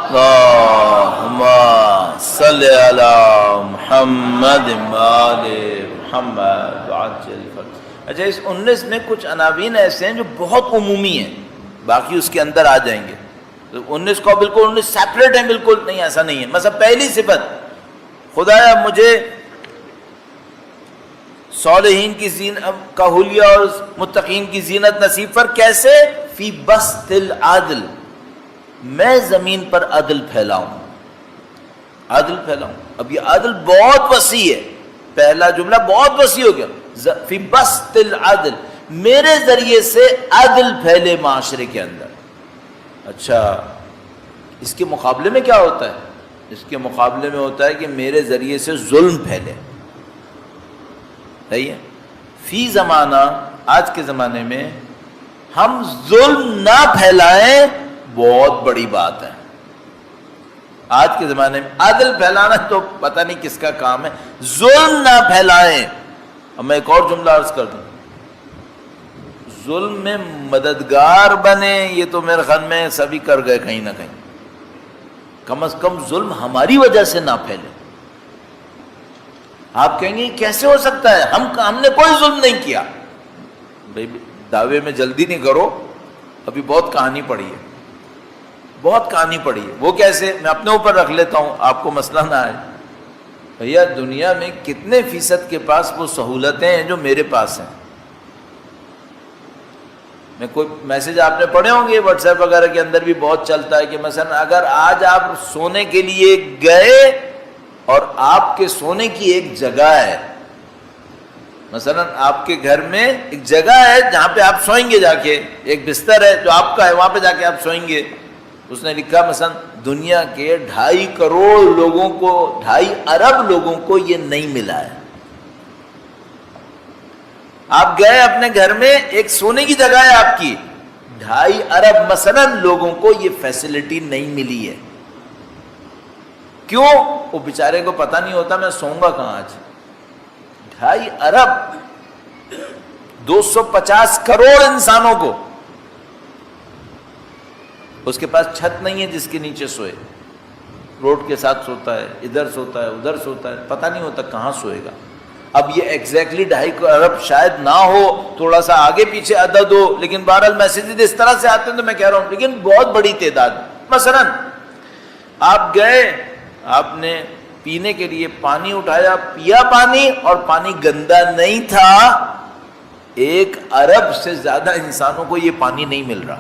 اللہم صلی علی محمد آل محمد وعجل فرج. اچھا اس 19 میں کچھ عناوین ایسے ہیں جو بہت عمومی ہیں، باقی اس کے اندر آ جائیں گے. 19 کو بالکل 19 سیپریٹ ہیں، بالکل نہیں، ایسا نہیں ہے. مثلا پہلی صفت، خدایا مجھے صالحین کی زینت کا حلیہ اور متقین کی زینت نصیب پر. کیسے؟ فی بسط العدل، میں زمین پر عدل پھیلاؤں، عدل پھیلاؤں. اب یہ عدل بہت وسیع ہے، پہلا جملہ بہت وسیع ہو گیا. فی بسط العدل، میرے ذریعے سے عدل پھیلے معاشرے کے اندر. اچھا، اس کے مقابلے میں کیا ہوتا ہے؟ اس کے مقابلے میں ہوتا ہے کہ میرے ذریعے سے ظلم پھیلے. صحیح ہے؟ فی زمانہ، آج کے زمانے میں ہم ظلم نہ پھیلائیں بہت بڑی بات ہے. آج کے زمانے میں عدل پھیلانا تو پتہ نہیں کس کا کام ہے، ظلم نہ پھیلائیں. اب میں ایک اور جملہ عرض کر دوں، ظلم میں مددگار بنے، یہ تو میرے خیال میں سبھی کر گئے کہیں نہ کہیں. کم از کم ظلم ہماری وجہ سے نہ پھیلے. آپ کہیں گے کیسے ہو سکتا ہے، ہم نے کوئی ظلم نہیں کیا. بھائی دعوے میں جلدی نہیں کرو، ابھی بہت کہانی پڑی ہے، بہت کہانی پڑی ہے. وہ کیسے؟ میں اپنے اوپر رکھ لیتا ہوں، آپ کو مسئلہ نہ آئے. بھیا دنیا میں کتنے فیصد کے پاس وہ سہولتیں ہیں جو میرے پاس ہیں؟ میں کوئی میسج آپ نے پڑھے ہوں گے واٹس ایپ وغیرہ کے اندر بھی بہت چلتا ہے کہ مثلا اگر آج آپ سونے کے لیے گئے اور آپ کے سونے کی ایک جگہ ہے، مثلا آپ کے گھر میں ایک جگہ ہے جہاں پہ آپ سوئیں گے، جا کے ایک بستر ہے جو آپ کا ہے، وہاں پہ جا کے آپ سوئیں گے. اس نے لکھا مثلا دنیا کے 2.5 کروڑ لوگوں کو، 2.5 ارب لوگوں کو یہ نہیں ملا ہے. آپ گئے اپنے گھر میں، ایک سونے کی جگہ ہے آپ کی، 2.5 ارب مثلا لوگوں کو یہ فیسلٹی نہیں ملی ہے. کیوں؟ وہ بیچارے کو پتہ نہیں ہوتا میں سوؤں گا کہاں. آج 2.5 ارب 250 کروڑ انسانوں کو اس کے پاس چھت نہیں ہے جس کے نیچے سوئے، روڈ کے ساتھ سوتا ہے، ادھر سوتا ہے، ادھر سوتا ہے، پتہ نہیں ہوتا کہاں سوئے گا. اب یہ ایگزیکٹلی 2.5 ارب شاید نہ ہو، تھوڑا سا آگے پیچھے عدد ہو، لیکن بہرحال میسیجز اس طرح سے آتے ہیں تو میں کہہ رہا ہوں، لیکن بہت بڑی تعداد. مثلا آپ گئے، آپ نے پینے کے لیے پانی اٹھایا، پیا پانی، اور پانی گندا نہیں تھا. 1 ارب سے زیادہ انسانوں کو یہ پانی نہیں مل رہا،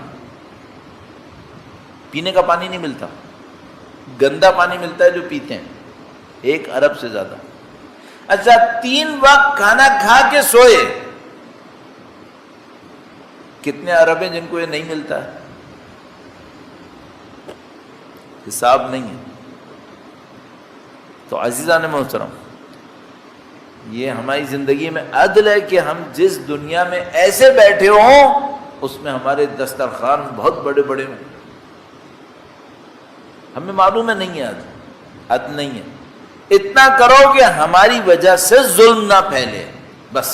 پینے کا پانی نہیں ملتا، گندا پانی ملتا ہے جو پیتے ہیں. 1 ارب سے زیادہ. اچھا 3 وقت کھانا کھا کے سوئے، کتنے ارب ہیں جن کو یہ نہیں ملتا ہے؟ حساب نہیں ہے. تو عزیزان محترم، یہ ہماری زندگی میں عدل ہے کہ ہم جس دنیا میں ایسے بیٹھے ہوں اس میں ہمارے دسترخوان بہت بڑے بڑے ہوں. ہمیں معلوم ہے نہیں ہے عدل نہیں ہے. اتنا کرو کہ ہماری وجہ سے ظلم نہ پھیلے، بس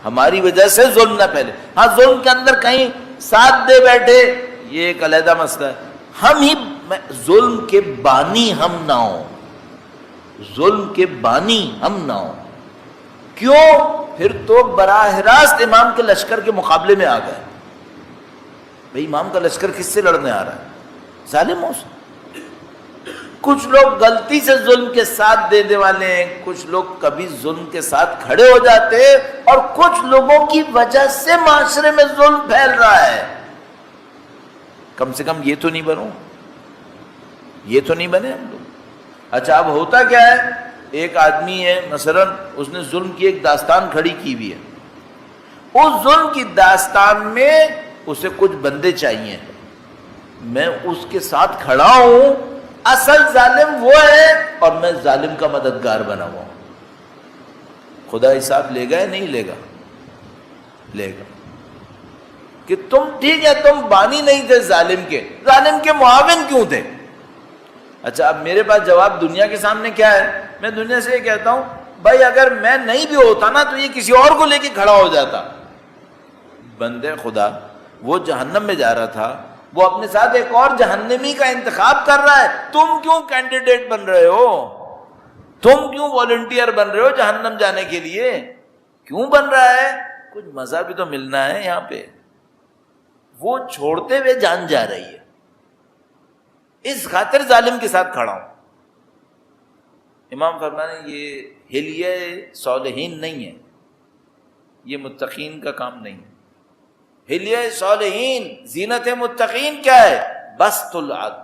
ہماری وجہ سے ظلم نہ پھیلے. ہاں ظلم کے اندر کہیں ساتھ دے بیٹھے یہ ایک علیحدہ مسئلہ ہے. ہم ہی ظلم کے بانی ہم نہ ہوں، ظلم کے بانی ہم نہ ہوں. کیوں؟ پھر تو براہ راست امام کے لشکر کے مقابلے میں آ گئے. بھئی امام کا لشکر کس سے لڑنے آ رہا ہے؟ ظالموں سے. کچھ لوگ غلطی سے ظلم کے ساتھ دینے والے ہیں، کچھ لوگ کبھی ظلم کے ساتھ کھڑے ہو جاتے ہیں، اور کچھ لوگوں کی وجہ سے معاشرے میں ظلم پھیل رہا ہے. کم سے کم یہ تو نہیں بنو، یہ تو نہیں بنے ہم لوگ. اچھا اب ہوتا کیا ہے، ایک آدمی ہے مثلا اس نے ظلم کی ایک داستان کھڑی کی ہوئی ہے، اس ظلم کی داستان میں اسے کچھ بندے چاہیے، میں اس کے ساتھ کھڑا ہوں، اصل ظالم وہ ہے اور میں ظالم کا مددگار بنا ہوا ہوں. خدا حساب لے گا یا نہیں لے گا؟ لے گا. کہ تم ٹھیک ہے تم بانی نہیں تھے ظالم کے معاون کیوں تھے؟ اچھا اب میرے پاس جواب دنیا کے سامنے کیا ہے؟ میں دنیا سے یہ کہتا ہوں بھائی اگر میں نہیں بھی ہوتا نا تو یہ کسی اور کو لے کے کھڑا ہو جاتا. بندے خدا وہ جہنم میں جا رہا تھا، وہ اپنے ساتھ ایک اور جہنمی کا انتخاب کر رہا ہے. تم کیوں کینڈیڈیٹ بن رہے ہو؟ تم کیوں والنٹیئر بن رہے ہو جہنم جانے کے لیے؟ کیوں بن رہا ہے؟ کچھ مزہ بھی تو ملنا ہے یہاں پہ. وہ چھوڑتے ہوئے جان جا رہی ہے. اس خاطر ظالم کے ساتھ کھڑا ہوں. امام فرمانے یہ حلیہ صالحین نہیں ہے، یہ متقین کا کام نہیں ہے. حلیہ صالحین، زینت متقین کیا ہے؟ بسط العدل،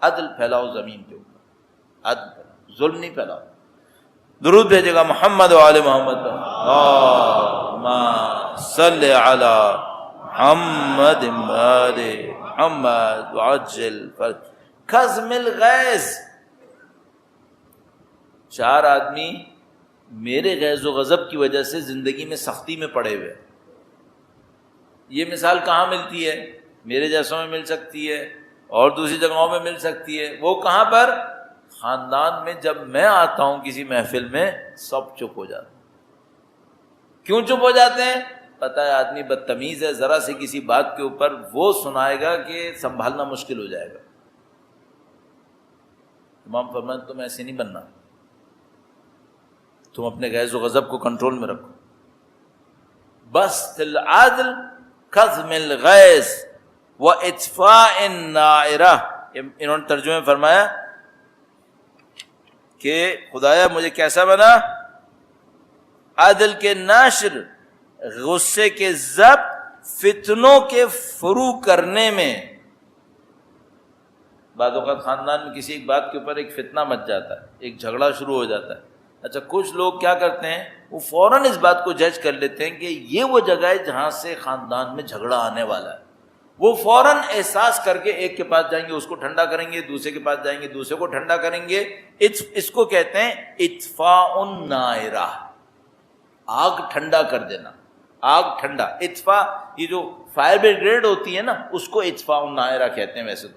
عدل پھیلاؤ زمین کے اوپر، عدل پھیلاؤ، ظلم نہیں پھیلاؤ. درود بھیجے گا محمد و آل محمد. اللہم صلی علی محمد آل محمد وعجل فرج. کظم الغیظ، 4 آدمی میرے غیظ و غضب کی وجہ سے زندگی میں سختی میں پڑے ہوئے. یہ مثال کہاں ملتی ہے؟ میرے جیسوں میں مل سکتی ہے اور دوسری جگہوں میں مل سکتی ہے. وہ کہاں پر؟ خاندان میں. جب میں آتا ہوں کسی محفل میں سب چپ ہو جاتے ہیں. کیوں چپ ہو جاتے ہیں؟ پتہ ہے آدمی بدتمیز ہے، ذرا سے کسی بات کے اوپر وہ سنائے گا کہ سنبھالنا مشکل ہو جائے گا. امام فرماتے تم ایسے نہیں بننا، تم اپنے غیظ و غضب کو کنٹرول میں رکھو. بسط العدل کظم الغیظ واطفاء النائرہ. انہوں نے ترجمے میں فرمایا کہ خدایا مجھے کیسا بنا؟ عدل کے ناشر، غصے کے ضبط، فتنوں کے فروغ کرنے میں. بعض اوقات خاندان میں کسی ایک بات کے اوپر ایک فتنہ مچ جاتا ہے، ایک جھگڑا شروع ہو جاتا ہے. اچھا کچھ لوگ کیا کرتے ہیں، وہ فوراً اس بات کو جج کر لیتے ہیں کہ یہ وہ جگہ ہے جہاں سے خاندان میں جھگڑا آنے والا ہے. وہ فوراً احساس کر کے ایک کے پاس جائیں گے، اس کو ٹھنڈا کریں گے، دوسرے کے پاس جائیں گے، دوسرے کو ٹھنڈا کریں گے. اس کو کہتے ہیں اطفاء النائرہ، آگ ٹھنڈا کر دینا. آگ ٹھنڈا، اطفاء، یہ جو فائر بریگیڈ ہوتی ہے نا، اس کو اطفاء النائرہ کہتے ہیں. ویسے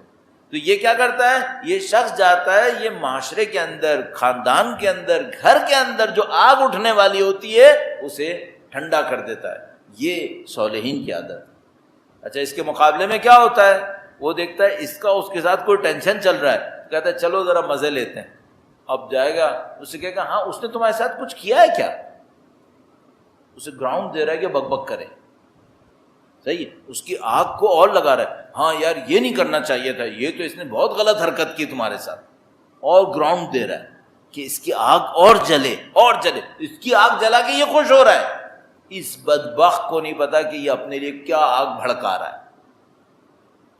تو یہ کیا کرتا ہے؟ یہ شخص جاتا ہے، یہ معاشرے کے اندر، خاندان کے اندر، گھر کے اندر جو آگ اٹھنے والی ہوتی ہے اسے ٹھنڈا کر دیتا ہے. یہ صالحین کی عادت. اچھا اس کے مقابلے میں کیا ہوتا ہے؟ وہ دیکھتا ہے اس کا اس کے ساتھ کوئی ٹینشن چل رہا ہے، کہتا ہے چلو ذرا مزے لیتے ہیں. اب جائے گا، اسے کہے گا ہاں اس نے تمہارے ساتھ کچھ کیا ہے کیا؟ اسے گراؤنڈ دے رہا ہے کہ بک بک کرے. صحیح ہے، اس کی آگ کو اور لگا رہا ہے، ہاں یار یہ نہیں کرنا چاہیے تھا، یہ تو اس نے بہت غلط حرکت کی تمہارے ساتھ. اور گراؤنڈ دے رہا ہے کہ اس کی آگ اور جلے اور جلے. اس کی آگ جلا کے یہ خوش ہو رہا ہے. اس بدبخت کو نہیں پتا کہ یہ اپنے لیے کیا آگ بھڑکا رہا ہے.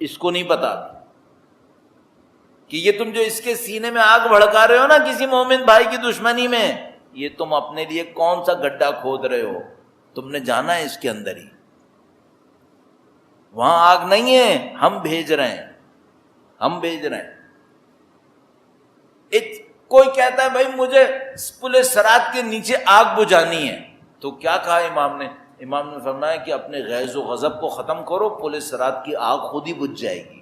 اس کو نہیں پتا کہ یہ تم جو اس کے سینے میں آگ بھڑکا رہے ہو نا کسی مومن بھائی کی دشمنی میں، یہ تم اپنے لیے کون سا گڈھا کھود رہے ہو. تم نے جانا ہے اس کے اندر ہی. وہاں آگ نہیں ہے، ہم بھیج رہے ہیں، ہم بھیج رہے ہیں. کوئی کہتا ہے بھائی مجھے پل صراط کے نیچے آگ بجھانی ہے، تو کیا کہا امام نے؟ امام نے فرمایا کہ اپنے غیظ و غضب کو ختم کرو، پل صراط کی آگ خود ہی بجھ جائے گی.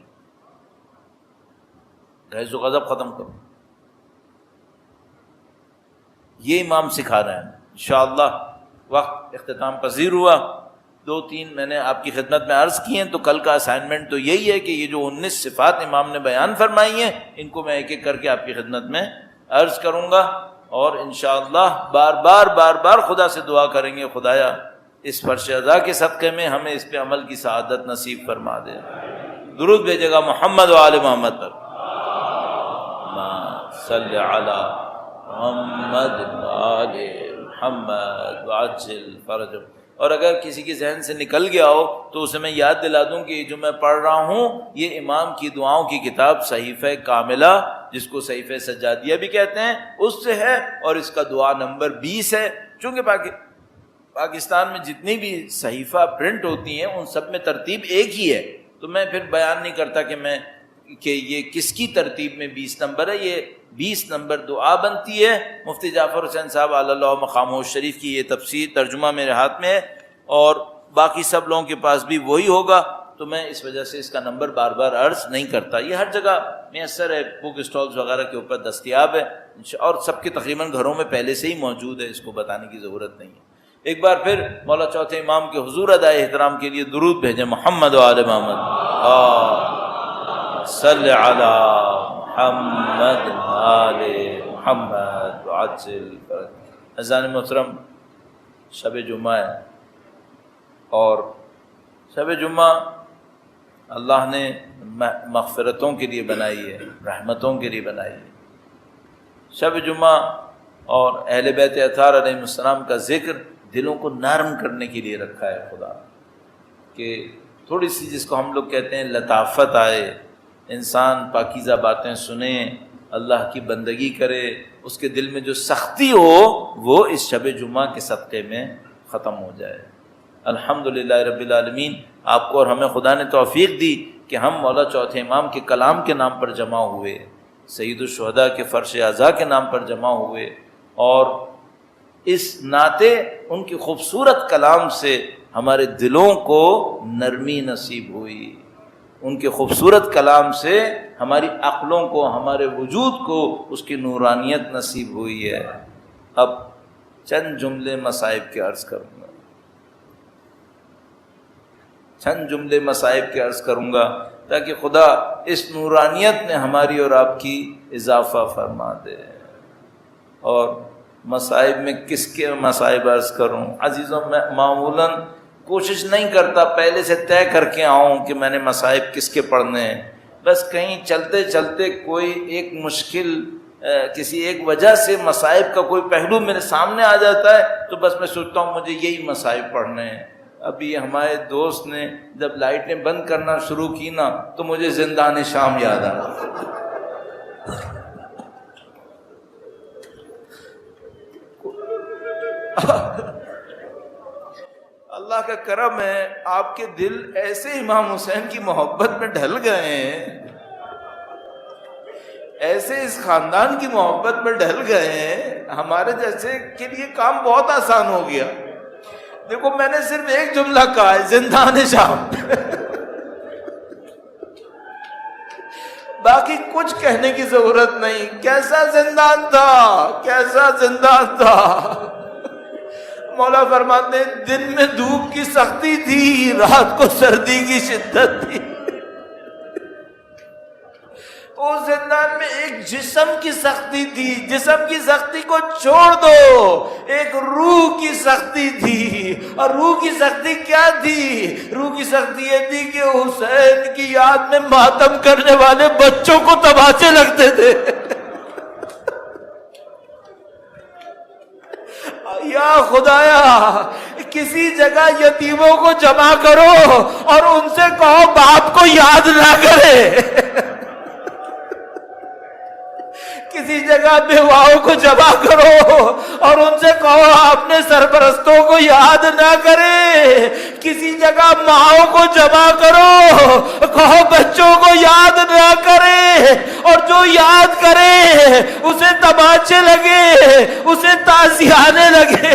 غیظ و غضب ختم کرو. یہ امام سکھا رہے ہیں. انشاءاللہ وقت اختتام پذیر ہوا. 2-3 میں نے آپ کی خدمت میں عرض کی ہیں، تو کل کا اسائنمنٹ تو یہی ہے کہ یہ جو 19 صفات امام نے بیان فرمائی ہیں ان کو میں ایک ایک کر کے آپ کی خدمت میں عرض کروں گا، اور انشاءاللہ بار بار خدا سے دعا کریں گے خدایا اس فرش ادا کے صدقے میں ہمیں اس پہ عمل کی سعادت نصیب فرما دے. درود بھیجے گا محمد و آل محمد پر. صلی علی محمد و آل محمد وعجل فرجہ. اور اگر کسی کے ذہن سے نکل گیا ہو تو اسے میں یاد دلا دوں کہ جو میں پڑھ رہا ہوں یہ امام کی دعاؤں کی کتاب صحیفہ کاملہ، جس کو صحیفہ سجادیہ بھی کہتے ہیں، اس سے ہے، اور اس کا دعا نمبر 20 ہے. چونکہ پاکستان میں جتنی بھی صحیفہ پرنٹ ہوتی ہیں ان سب میں ترتیب ایک ہی ہے، تو میں پھر بیان نہیں کرتا کہ یہ کس کی ترتیب میں 20 نمبر ہے. یہ 20 نمبر دعا بنتی ہے. مفتی جعفر حسین صاحب علی اللہ مقامہ شریف کی یہ تفسیر ترجمہ میرے ہاتھ میں ہے، اور باقی سب لوگوں کے پاس بھی وہی ہوگا، تو میں اس وجہ سے اس کا نمبر بار بار عرض نہیں کرتا. یہ ہر جگہ میسر ہے، بک اسٹالز وغیرہ کے اوپر دستیاب ہے، اور سب کے تقریباً گھروں میں پہلے سے ہی موجود ہے، اس کو بتانے کی ضرورت نہیں ہے. ایک بار پھر مولا چوتھے امام کے حضور ادائے احترام کے لیے درود بھیجیں. محمد و آل محمد صلی علی محمد آل محمد وعجل فرج. عزیزان محترم، شب جمعہ ہے، اور شب جمعہ اللہ نے مغفرتوں کے لیے بنائی ہے، رحمتوں کے لیے بنائی ہے۔ شب جمعہ اور اہل بیت اطہار علیہ السلام کا ذکر دلوں کو نرم کرنے کے لیے رکھا ہے خدا، کہ تھوڑی سی جس کو ہم لوگ کہتے ہیں لطافت آئے، انسان پاکیزہ باتیں سنے، اللہ کی بندگی کرے، اس کے دل میں جو سختی ہو وہ اس شب جمعہ کے صدقے میں ختم ہو جائے۔ الحمدللہ رب العالمین، آپ کو اور ہمیں خدا نے توفیق دی کہ ہم مولا چوتھے امام کے کلام کے نام پر جمع ہوئے، سید الشہداء کے فرش اعضاء کے نام پر جمع ہوئے، اور اس نعتِ ان کی خوبصورت کلام سے ہمارے دلوں کو نرمی نصیب ہوئی، ان کے خوبصورت کلام سے ہماری عقلوں کو، ہمارے وجود کو اس کی نورانیت نصیب ہوئی ہے۔ اب چند جملے مصائب کے عرض کروں گا، چند جملے مصائب کے عرض کروں گا تاکہ خدا اس نورانیت میں ہماری اور آپ کی اضافہ فرما دے۔ اور مصائب میں کس کے مصائب عرض کروں؟ عزیزوں، میں معمولاً کوشش نہیں کرتا پہلے سے طے کر کے آؤں کہ میں نے مصائب کس کے پڑھنے ہیں، بس کہیں چلتے چلتے کوئی ایک مشکل کسی ایک وجہ سے مصائب کا کوئی پہلو میرے سامنے آ جاتا ہے تو بس میں سوچتا ہوں مجھے یہی مصائب پڑھنے ہیں۔ ابھی ہمارے دوست نے جب لائٹیں بند کرنا شروع کی نا تو مجھے زندان شام یاد آ گیا۔ اللہ کا کرم ہے، آپ کے دل ایسے امام حسین کی محبت میں ڈھل گئے ہیں، ایسے اس خاندان کی محبت میں ڈھل گئے ہیں، ہمارے جیسے کے لیے کام بہت آسان ہو گیا۔ دیکھو میں نے صرف ایک جملہ کہا ہے، زندان شام، باقی کچھ کہنے کی ضرورت نہیں۔ کیسا زندان تھا، کیسا زندان تھا۔ مولا فرماتے ہیں دن میں دھوپ کی سختی تھی، رات کو سردی کی شدت تھی۔ اس زندان میں ایک جسم کی سختی تھی، جسم کی سختی کو چھوڑ دو، ایک روح کی سختی تھی۔ اور روح کی سختی کیا تھی؟ روح کی سختی یہ تھی کہ حسین کی یاد میں ماتم کرنے والے بچوں کو تماچے لگتے تھے۔ یا خدایا، کسی جگہ یتیموں کو جمع کرو اور ان سے کہو باپ کو یاد نہ کرے، کسی جگہ بیواؤں کو جمع کرو اور ان سے کہو اپنے سرپرستوں کو یاد نہ کرے، کسی جگہ ماؤں کو جمع کرو، کہو بچوں کو یاد نہ کرے، اور جو یاد کرے اسے تماچے لگے، اسے تازیانے لگے۔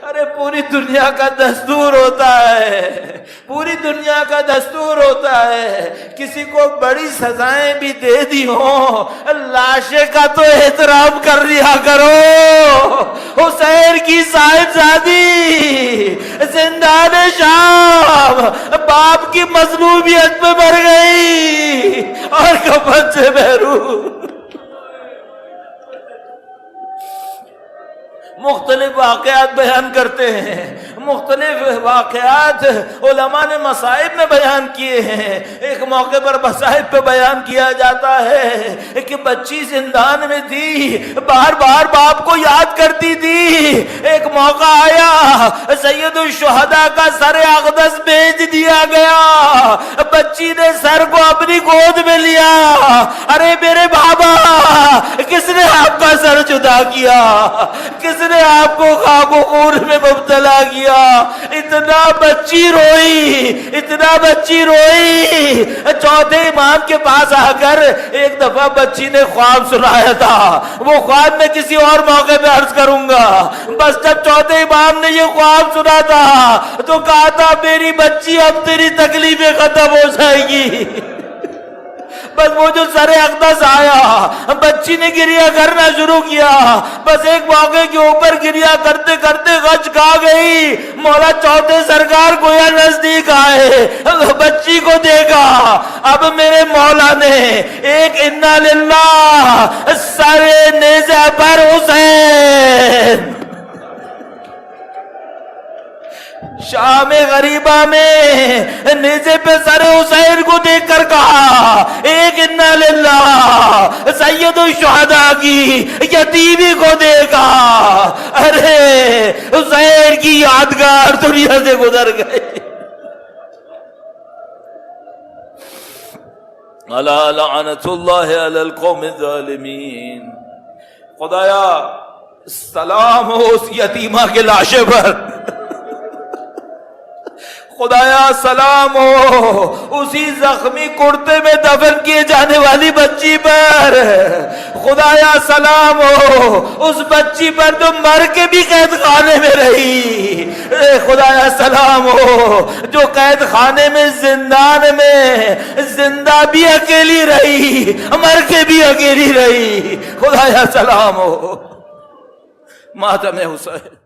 ارے پوری دنیا کا دستور ہوتا ہے، پوری دنیا کا دستور ہوتا ہے، کسی کو بڑی سزائیں بھی دے دی ہوں، لاشے کا تو احترام کر لیا کرو۔ حسین کی صاحبزادی زندان شام باپ کی مظلومیت میں مر گئی اور کفن سے محروم۔ مختلف واقعات بیان کرتے ہیں، مختلف واقعات علماء نے مصائب میں بیان کیے ہیں۔ ایک موقع پر مصائب پہ بیان کیا جاتا ہے کہ بچی زندان میں تھی، بار بار باپ کو یاد کرتی تھی۔ ایک موقع آیا، سید الشہداء کا سر اقدس بیچ دیا گیا، بچی نے سر کو اپنی گود میں لیا۔ ارے میرے بابا، کس نے آپ کا سر جدا کیا؟ کس نے آپ کو خاک و خون میں مبتلا کیا؟ اتنا بچی روئی، اتنا بچی روئی۔ چوتھے امام کے پاس آ کر ایک دفعہ بچی نے خواب سنایا تھا، وہ خواب میں کسی اور موقع پہ عرض کروں گا۔ بس جب چوتھے امام نے یہ خواب سنا تھا تو کہا تھا میری بچی اب تیری تکلیفیں ختم ہو جائے گی۔ بس وہ جو سر اقدس آیا، بچی نے گریہ کرنا شروع کیا، بس ایک موقع کے اوپر گریہ کرتے کرتے غچ کھا گئی۔ مولا چوتھے سرکار گویا نزدیک آئے، بچی کو دیکھا۔ اب میرے مولا نے ایک انا للہ سر نیزہ پر حسین شام غریبہ میں نیزے پہ سر حسین کو دیکھ کر کہا ایک انا للہ، سید الشہداء کی یتیمی کو دیکھا، ارے حسین کی یادگار دنیا سے گزر گئی۔ الا لعنت اللہ علی القوم الظالمین۔ خدایا سلام ہو اس یتیمہ کے لاشے پر، خدایا سلام ہو اسی زخمی کرتے میں دفن کیے جانے والی بچی پر، خدایا سلام ہو اس بچی پر جو مر کے بھی قید خانے میں رہی، خدایا سلام ہو جو قید خانے میں زندان میں زندہ بھی اکیلی رہی، مر کے بھی اکیلی رہی، خدایا سلام ہو۔ ماتم حسین